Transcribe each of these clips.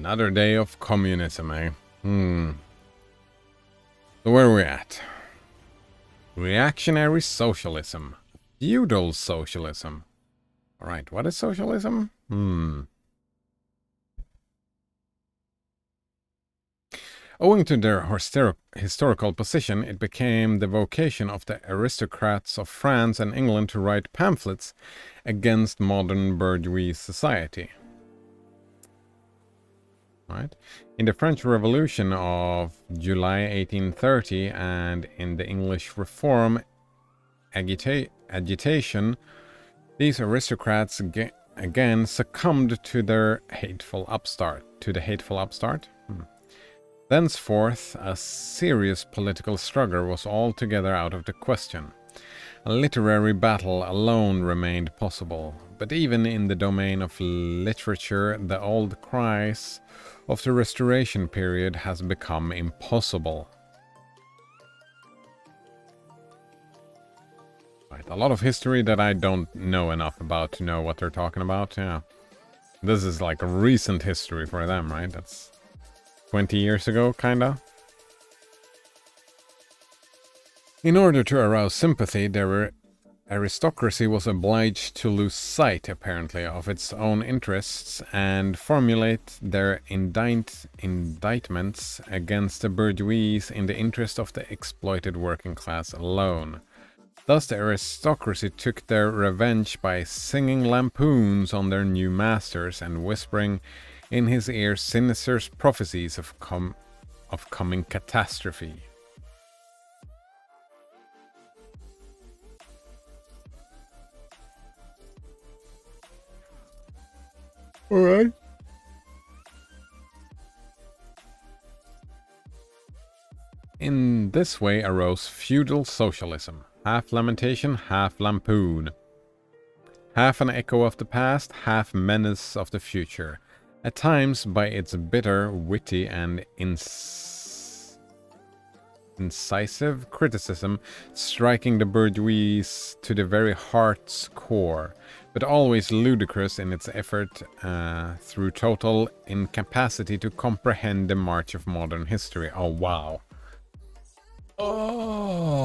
Another day of communism, eh? So where are we at? Reactionary socialism. Feudal socialism. Alright, what is socialism? Owing to their historical position, it became the vocation of the aristocrats of France and England to write pamphlets against modern bourgeois society. Right? In the French Revolution of July 1830 and in the English Reform agitation, these aristocrats again succumbed to their hateful upstart. Thenceforth, a serious political struggle was altogether out of the question. A literary battle alone remained possible, but even in the domain of literature, the old cries of the Restoration period has become impossible. Right, a lot of history that I don't know enough about to know what they're talking about, yeah. This is like a recent history for them, right? That's 20 years ago, kinda. In order to arouse sympathy, their aristocracy was obliged to lose sight, apparently, of its own interests and formulate their indictments against the bourgeois in the interest of the exploited working class alone. Thus the aristocracy took their revenge by singing lampoons on their new masters and whispering in his ear sinister prophecies of coming catastrophe. Alright. In this way arose feudal socialism, half lamentation, half lampoon. Half an echo of the past, half menace of the future. At times, by its bitter, witty, and incisive criticism, striking the bourgeois to the very heart's core, but always ludicrous in its effort through total incapacity to comprehend the march of modern history. Oh, wow. Oh,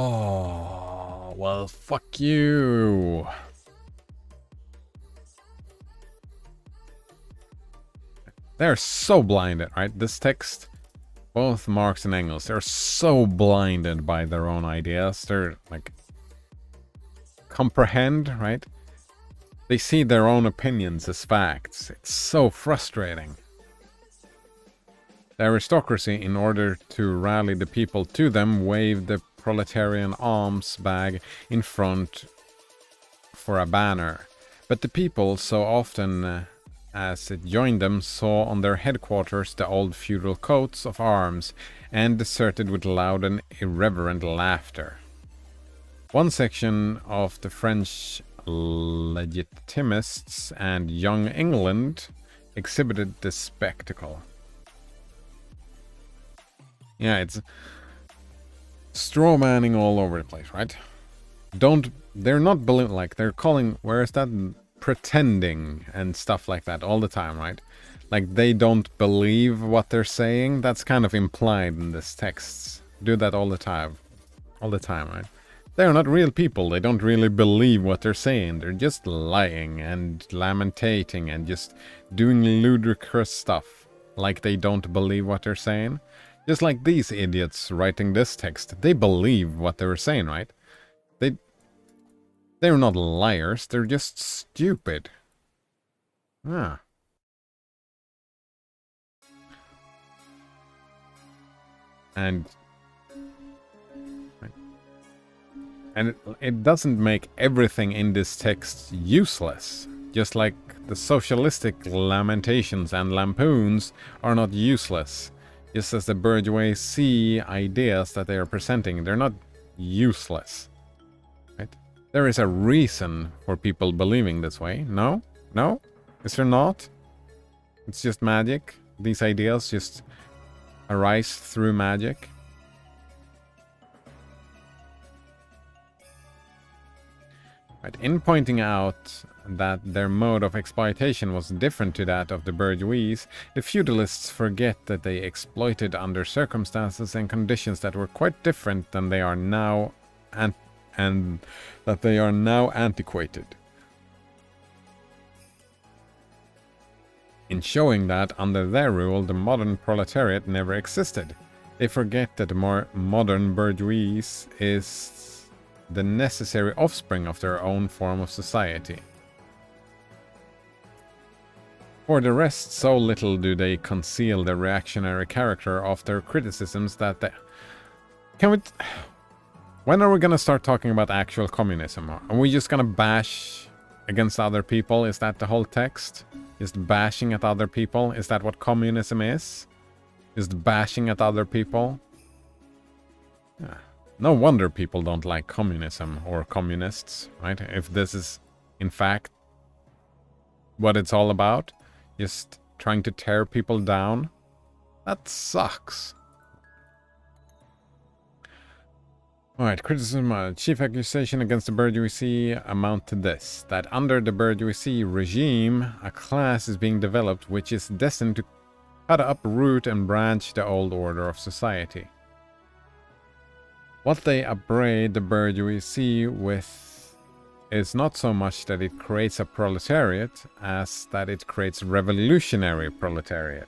well, fuck you. They're so blinded, right? This text, both Marx and Engels, they're so blinded by their own ideas. They're like, comprehend, right? They see their own opinions as facts. It's so frustrating. The aristocracy, in order to rally the people to them, waved the proletarian alms bag in front for a banner. But the people, so often as it joined them, saw on their headquarters the old feudal coats of arms and deserted with loud and irreverent laughter. One section of the French legitimists and Young England exhibited this spectacle. Yeah, it's straw manning all over the place, right? They're not like they're calling, where is that? Pretending and stuff like that all the time, right? Like they don't believe what they're saying. That's kind of implied in this text. Do that all the time, right? They're not real people. They don't really believe what they're saying. They're just lying and lamentating and just doing ludicrous stuff like they don't believe what they're saying. Just like these idiots writing this text, they believe what they were saying, right? They're not liars, they're just stupid. Ah. And it doesn't make everything in this text useless. Just like the socialistic lamentations and lampoons are not useless. Just as the bourgeoisie ideas that they are presenting, they're not useless. Right? There is a reason for people believing this way. No? No? Is there not? It's just magic? These ideas just arise through magic? Right? In pointing out that their mode of exploitation was different to that of the bourgeois, the feudalists forget that they exploited under circumstances and conditions that were quite different than they are now, and that they are now antiquated. In showing that, under their rule, the modern proletariat never existed. They forget that the more modern bourgeois is the necessary offspring of their own form of society. For the rest, so little do they conceal the reactionary character of their criticisms that they... When are we gonna start talking about actual communism? Are we just gonna bash against other people? Is that the whole text? Just bashing at other people? Is that what communism is? Just bashing at other people? Yeah. No wonder people don't like communism or communists, right? If this is, in fact, what it's all about. Just trying to tear people down. That sucks. Alright, criticism, chief accusation against the bourgeoisie amount to this. That under the bourgeoisie regime, a class is being developed which is destined to cut up, root and branch the old order of society. What they upbraid the bourgeoisie with is not so much that it creates a proletariat as that it creates revolutionary proletariat.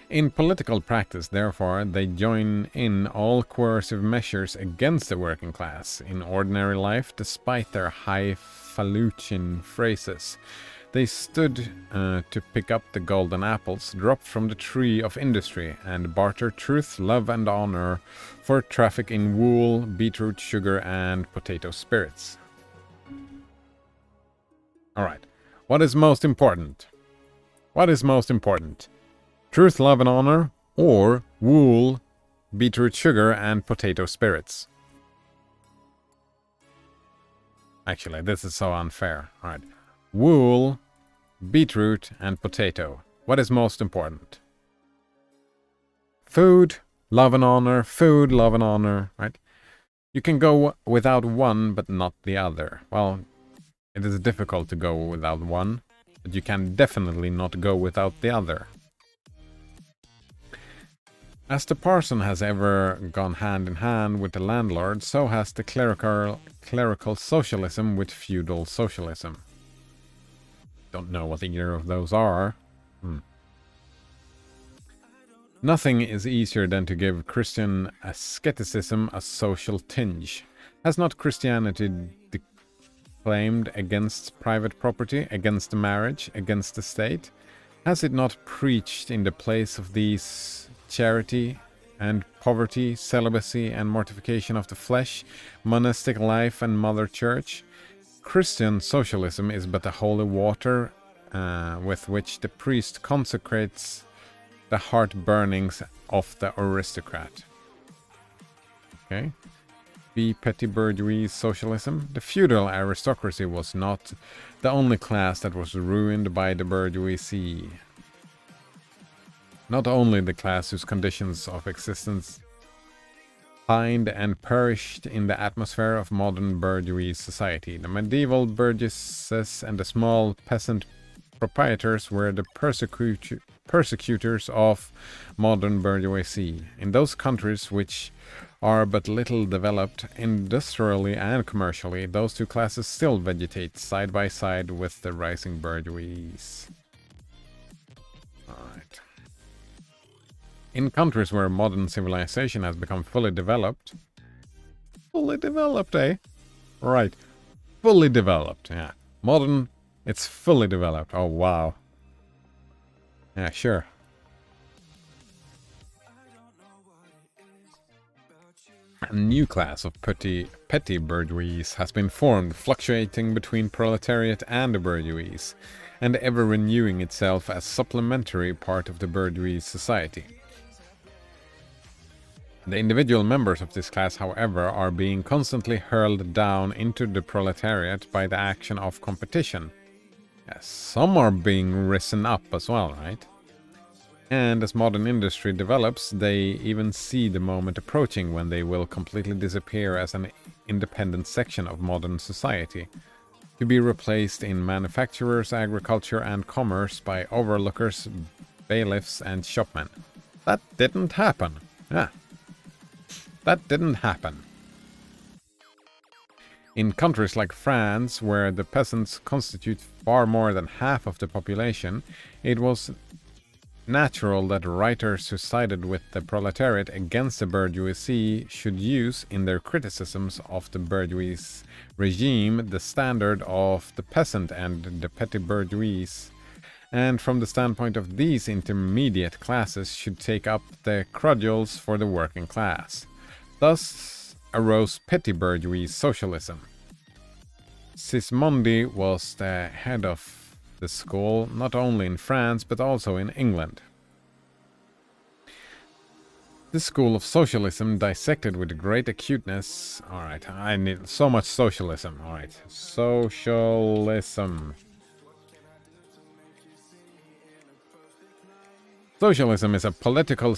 In political practice, therefore, they join in all coercive measures against the working class. In ordinary life, despite their highfalutin phrases, they stood to pick up the golden apples dropped from the tree of industry and barter truth, love and honor for traffic in wool, beetroot sugar and potato spirits. Alright, what is most important? What is most important? Truth, love and honor, or wool, beetroot sugar and potato spirits? Actually, this is so unfair. Alright. Wool, beetroot, and potato. What is most important? Food, love and honor, food, love and honor, right? You can go without one, but not the other. Well, it is difficult to go without one, but you can definitely not go without the other. As the parson has ever gone hand in hand with the landlord, so has the clerical socialism with feudal socialism. Don't know what either of those are. Nothing is easier than to give Christian asceticism a social tinge. Has not Christianity declaimed against private property, against the marriage, against the state? Has it not preached in the place of these charity and poverty, celibacy and mortification of the flesh, monastic life and mother church? Christian socialism is but a holy water with which the priest consecrates the heart burnings of the aristocrat. Okay. B. Petty bourgeois socialism. The feudal aristocracy was not the only class that was ruined by the bourgeoisie. Not only the class whose conditions of existence pined and perished in the atmosphere of modern bourgeois society. The medieval burgesses and the small peasant proprietors were the persecutors of modern bourgeoisie. In those countries which are but little developed industrially and commercially, those two classes still vegetate side by side with the rising bourgeois. Alright. In countries where modern civilization has become fully developed, eh? Right. Fully developed, yeah. Modern, it's fully developed. Oh, wow. Yeah, sure. A new class of petty bourgeois has been formed, fluctuating between proletariat and the bourgeois, and ever renewing itself as supplementary part of the bourgeois society. The individual members of this class, however, are being constantly hurled down into the proletariat by the action of competition. Yes, some are being risen up as well, right? And as modern industry develops, they even see the moment approaching when they will completely disappear as an independent section of modern society, to be replaced in manufacturers, agriculture, and commerce by overlookers, bailiffs, and shopmen. That didn't happen. Yeah. That didn't happen. In countries like France, where the peasants constitute far more than half of the population, it was natural that writers who sided with the proletariat against the bourgeoisie should use, in their criticisms of the bourgeois regime, the standard of the peasant and the petty bourgeois, and from the standpoint of these intermediate classes should take up the cudgels for the working class. Thus arose petty bourgeois socialism. Sismondi was the head of the school not only in France but also in England. This school of socialism dissected with great acuteness. Alright, I need so much socialism. Alright, socialism. Socialism is a political,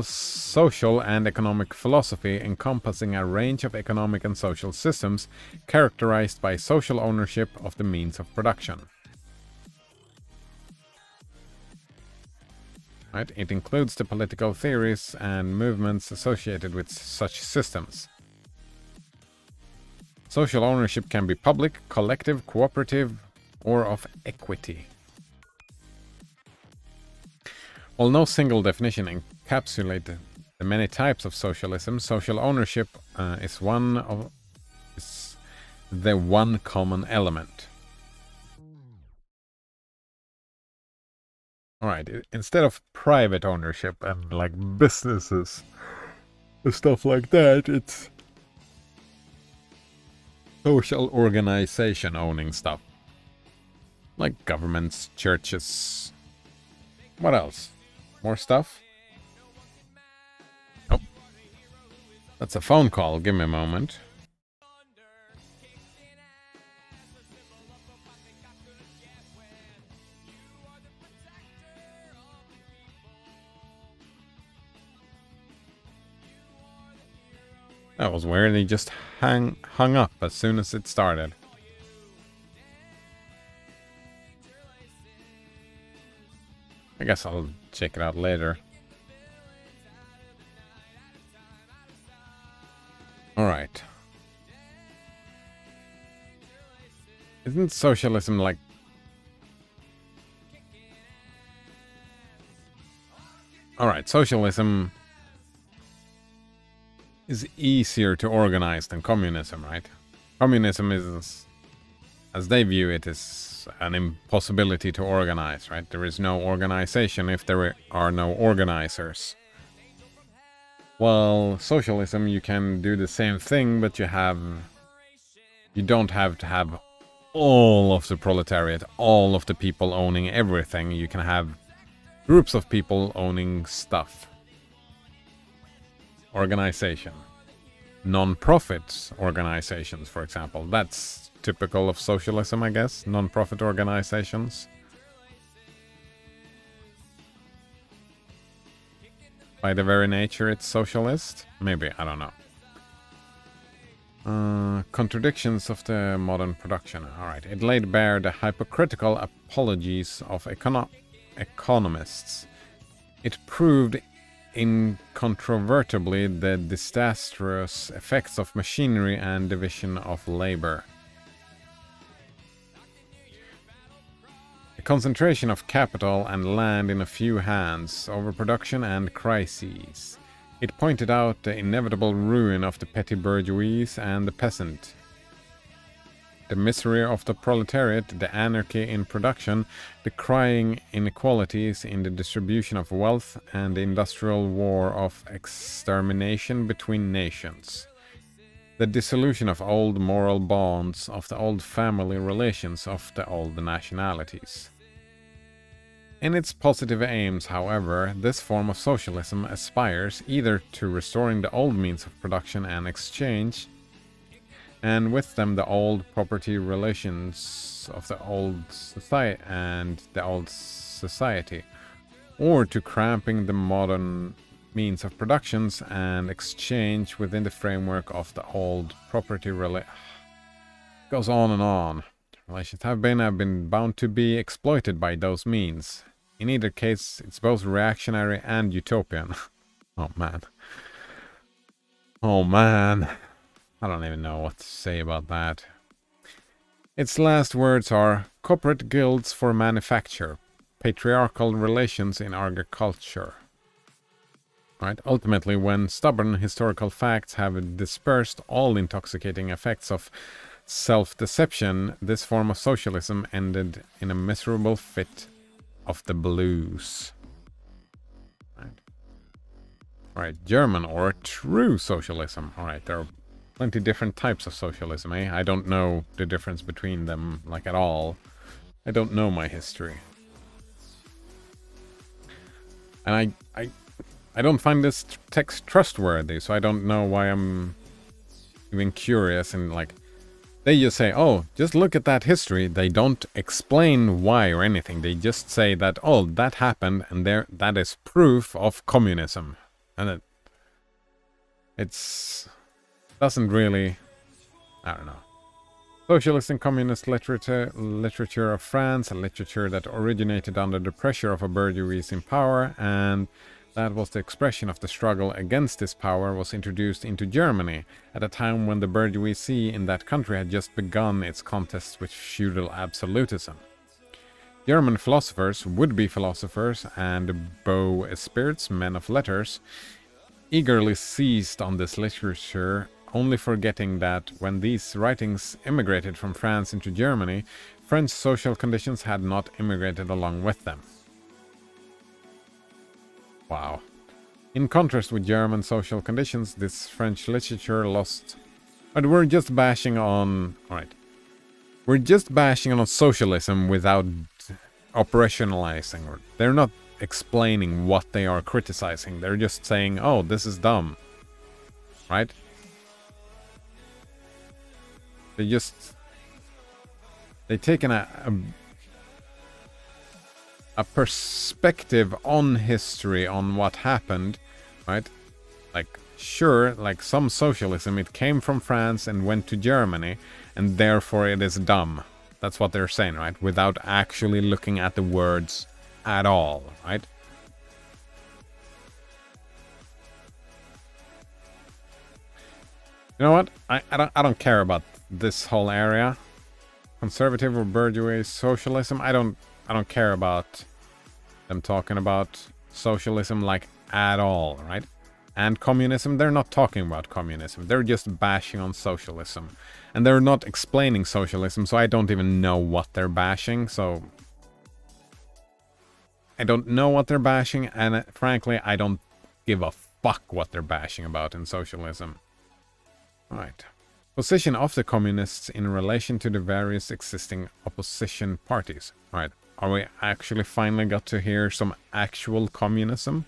social, and economic philosophy encompassing a range of economic and social systems characterized by social ownership of the means of production. Right? It includes the political theories and movements associated with such systems. Social ownership can be public, collective, cooperative, or of equity. While no single definition encapsulates the many types of socialism, social ownership is the one common element. Alright, instead of private ownership and like businesses and stuff like that, it's social organization owning stuff. Like governments, churches. What else? More stuff? Oh. That's a phone call. Give me a moment. That was weird. He just hung up as soon as it started. I guess I'll check it out later. Alright. Isn't socialism like... Alright, socialism is easier to organize than communism, right? Communism is, as they view it, is an impossibility to organize, right? There is no organization if there are no organizers. Well, socialism, you can do the same thing, but you don't have to have all of the proletariat, all of the people owning everything. You can have groups of people owning stuff. Organization. Non-profit organizations, for example. That's typical of socialism, I guess. Non-profit organizations. By the very nature, it's socialist? Maybe, I don't know. Contradictions of the modern production. Alright, it laid bare the hypocritical apologies of economists. It proved incontrovertibly the disastrous effects of machinery and division of labor. The concentration of capital and land in a few hands, overproduction and crises. It pointed out the inevitable ruin of the petty bourgeois and the peasant. The misery of the proletariat, the anarchy in production, the crying inequalities in the distribution of wealth, and the industrial war of extermination between nations. The dissolution of old moral bonds, of the old family relations, of the old nationalities. In its positive aims, however, this form of socialism aspires either to restoring the old means of production and exchange, and with them the old property relations of the old society, or to cramping the modern means of productions and exchange within the framework of the old property goes on and on. Relations have been bound to be exploited by those means. In either case, it's both reactionary and utopian. Oh man. Oh man. I don't even know what to say about that. Its last words are corporate guilds for manufacture, patriarchal relations in agriculture. Right? Ultimately, when stubborn historical facts have dispersed all intoxicating effects of self-deception, this form of socialism ended in a miserable fit of the blues. Right, German or true socialism. Alright, there are plenty different types of socialism, eh? I don't know the difference between them, like, at all. I don't know my history. And I don't find this text trustworthy, so I don't know why I'm even curious. And like, they just say, oh, just look at that history. They don't explain why or anything. They just say that, oh, that happened, and that is proof of communism. And it's doesn't really, I don't know. Socialist and communist literature of France, a literature that originated under the pressure of a bourgeoisie in power, and that was the expression of the struggle against this power, was introduced into Germany at a time when the bourgeoisie in that country had just begun its contest with feudal absolutism. German philosophers, would-be philosophers, and beaux esprits, men of letters, eagerly seized on this literature, only forgetting that when these writings immigrated from France into Germany, French social conditions had not immigrated along with them. Wow. In contrast with German social conditions, this French literature lost... But we're just bashing on... Alright. We're just bashing on socialism without operationalizing. They're not explaining what they are criticizing. They're just saying, oh, this is dumb. Right? They've taken a perspective on history, on what happened, right? Like, sure, like some socialism, it came from France and went to Germany, and therefore it is dumb. That's what they're saying, right? Without actually looking at the words at all, right? You know what? I don't care about this whole area. Conservative or bourgeois socialism, I don't care about them talking about socialism, like, at all, right? And communism, they're not talking about communism. They're just bashing on socialism. And they're not explaining socialism, so I don't even know what they're bashing, so... I don't know what they're bashing, and frankly, I don't give a fuck what they're bashing about in socialism. Alright. Position of the communists in relation to the various existing opposition parties. Alright, are we actually finally got to hear some actual communism?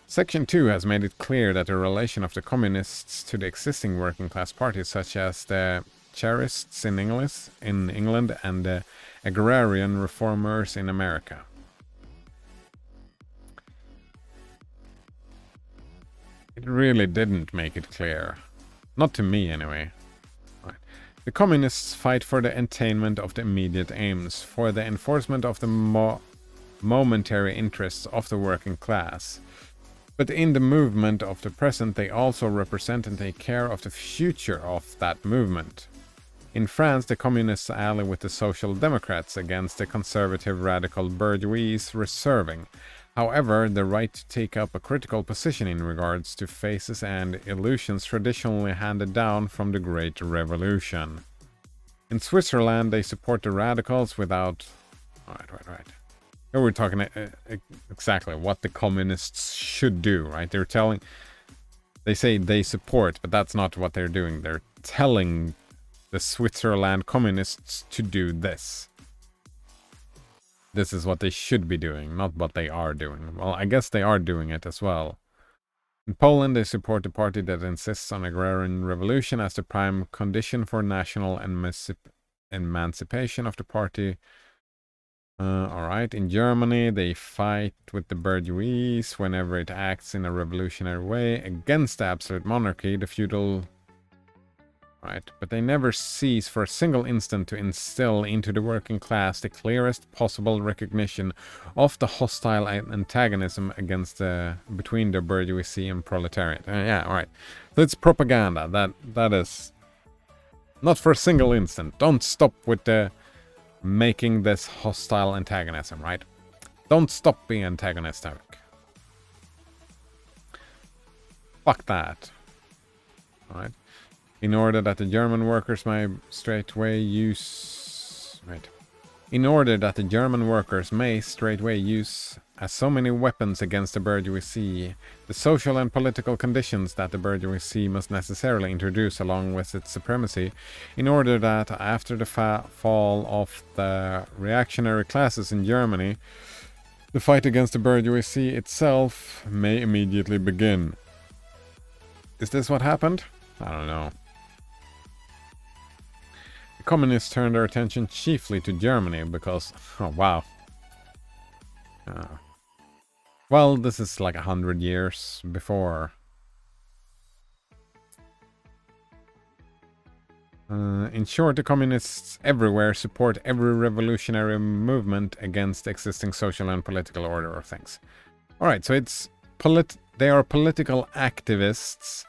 Section 2 has made it clear that the relation of the communists to the existing working class parties, such as the Charists in England and the agrarian reformers in America. It really didn't make it clear. Not to me, anyway. Right. The communists fight for the attainment of the immediate aims, for the enforcement of the momentary interests of the working class. But in the movement of the present, they also represent and take care of the future of that movement. In France, the communists ally with the Social Democrats against the conservative radical bourgeois, reserving, however, the right to take up a critical position in regards to phases and illusions traditionally handed down from the Great Revolution. In Switzerland, they support the radicals without... Right. Here we're talking exactly what the communists should do, right? They say they support, but that's not what they're doing. They're telling the Switzerland communists to do this. This is what they should be doing, not what they are doing. Well, I guess they are doing it as well. In Poland, they support the party that insists on agrarian revolution as the prime condition for national emancipation of the party Alright, in Germany, they fight with the bourgeoisie whenever it acts in a revolutionary way against the absolute monarchy, the feudal. Right, but they never cease for a single instant to instill into the working class the clearest possible recognition of the hostile antagonism between the bourgeoisie and proletariat. Yeah, alright. So it's propaganda. That is not for a single instant. Don't stop with the making this hostile antagonism, right? Don't stop being antagonistic. Fuck that. Alright. In order that the German workers may straightway use... Right. In order that the German workers may straightway use as so many weapons against the bourgeoisie, the social and political conditions that the bourgeoisie must necessarily introduce along with its supremacy, in order that after the fall of the reactionary classes in Germany, the fight against the bourgeoisie itself may immediately begin. Is this what happened? I don't know. The communists turned their attention chiefly to Germany because... Oh, wow. Well, this is like 100 years before. In short, the communists everywhere support every revolutionary movement against existing social and political order of things. Alright, so it's they are political activists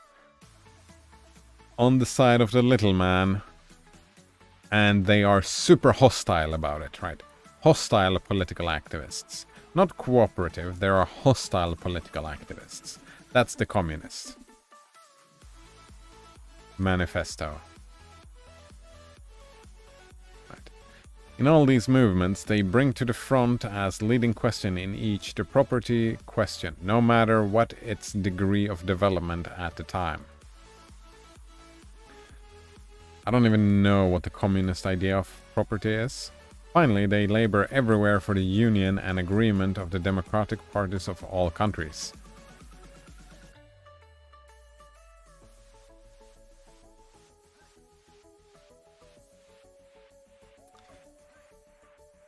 on the side of the little man, and they are super hostile about it, right? Hostile political activists. Not cooperative, they are hostile political activists. That's the communists. Manifesto. Right. In all these movements, they bring to the front as leading question in each the property question, no matter what its degree of development at the time. I don't even know what the communist idea of property is. Finally, they labor everywhere for the union and agreement of the democratic parties of all countries.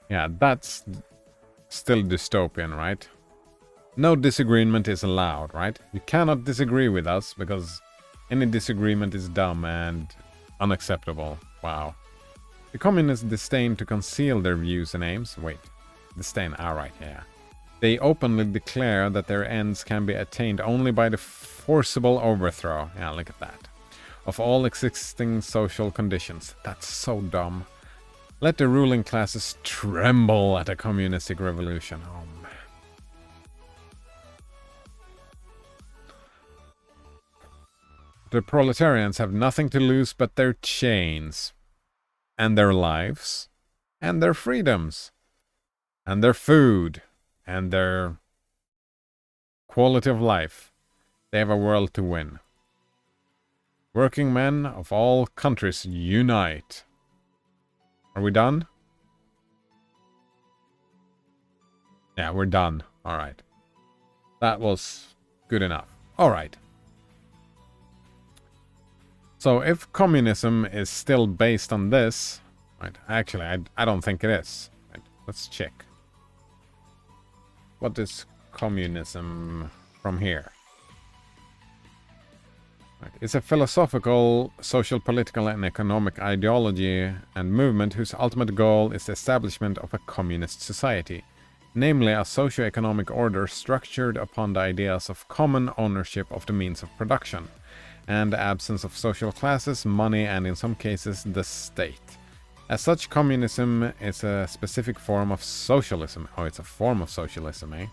Yeah, that's still dystopian, right? No disagreement is allowed, right? You cannot disagree with us because any disagreement is dumb and unacceptable. Wow. The communists disdain to conceal their views and aims. Wait. Disdain. Alright, yeah. They openly declare that their ends can be attained only by the forcible overthrow. Yeah, look at that. Of all existing social conditions. That's so dumb. Let the ruling classes tremble at a communistic revolution. Oh, man. The proletarians have nothing to lose but their chains, and their lives, and their freedoms, and their food, and their quality of life. They have a world to win. Working men of all countries unite. Are we done? Yeah, we're done. Alright. That was good enough. Alright. So if communism is still based on this, right? Actually, I don't think it is. Right, let's check. What is communism from here? Right, it's a philosophical, social, political, and economic ideology and movement whose ultimate goal is the establishment of a communist society, namely a socio-economic order structured upon the ideas of common ownership of the means of production, and the absence of social classes, money, and in some cases, the state. As such, communism is a specific form of socialism. Oh, it's a form of socialism, eh?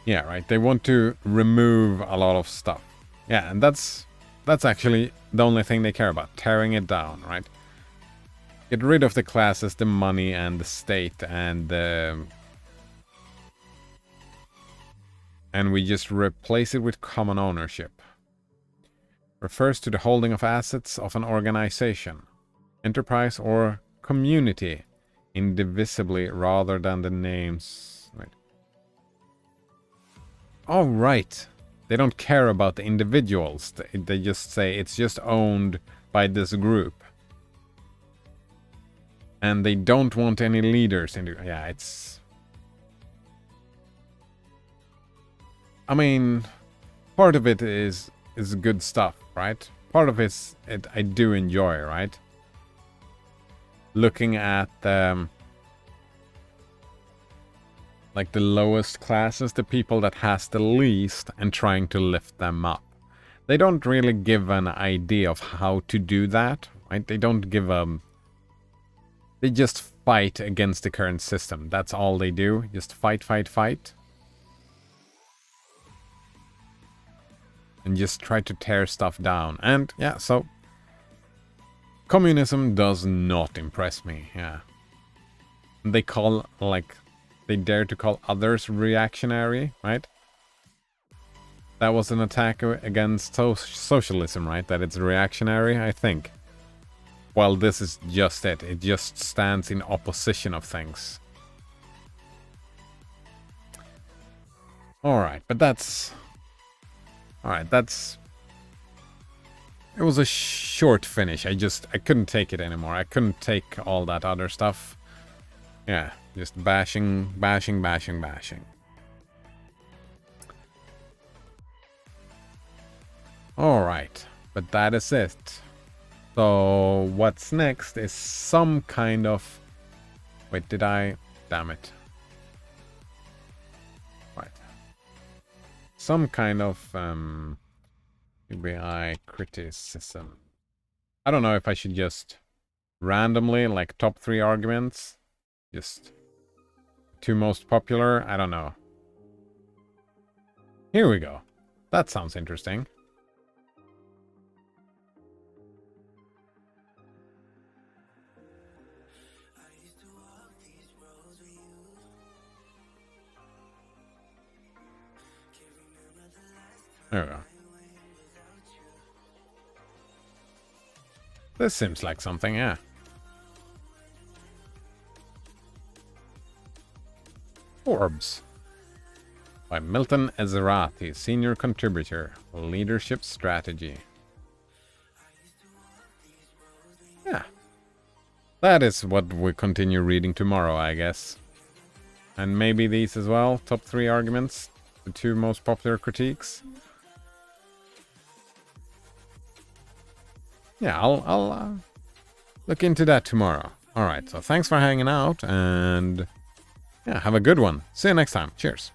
Yeah, right. They want to remove a lot of stuff. Yeah, and that's actually the only thing they care about. Tearing it down, right? Get rid of the classes, the money, and the state, and we just replace it with common ownership. Refers to the holding of assets of an organization, enterprise, or community indivisibly rather than the names. Wait. Oh, right. They don't care about the individuals. They just say it's just owned by this group. And they don't want any leaders in the... Yeah, it's... I mean, part of it is good stuff, right? Part of it I do enjoy, right? Looking at like the lowest classes, the people that has the least, and trying to lift them up. They don't really give an idea of how to do that, right? They don't give they just fight against the current system. That's all they do. Just fight, fight, fight. And just try to tear stuff down. And yeah, so communism does not impress me. Yeah. They call, like, they dare to call others reactionary, right? That was an attack against socialism, right? That it's reactionary, I think. Well, this is just it. It just stands in opposition of things. Alright, but that's... Alright, that's... It was a short finish. I couldn't take it anymore. I couldn't take all that other stuff. Yeah, just bashing, bashing, bashing, bashing. Alright, but that is it. So, what's next is some kind of... Wait, did I... Damn it. Right. Some kind of UBI criticism. I don't know if I should just randomly, like, top 3 arguments. Just 2 most popular. I don't know. Here we go. That sounds interesting. There we go. This seems like something, yeah. Forbes. By Milton Ezerati, senior contributor. Leadership strategy. Yeah. That is what we continue reading tomorrow, I guess. And maybe these as well. Top 3 arguments. The 2 most popular critiques. Yeah, I'll look into that tomorrow. Alright, so thanks for hanging out, and yeah, have a good one. See you next time. Cheers.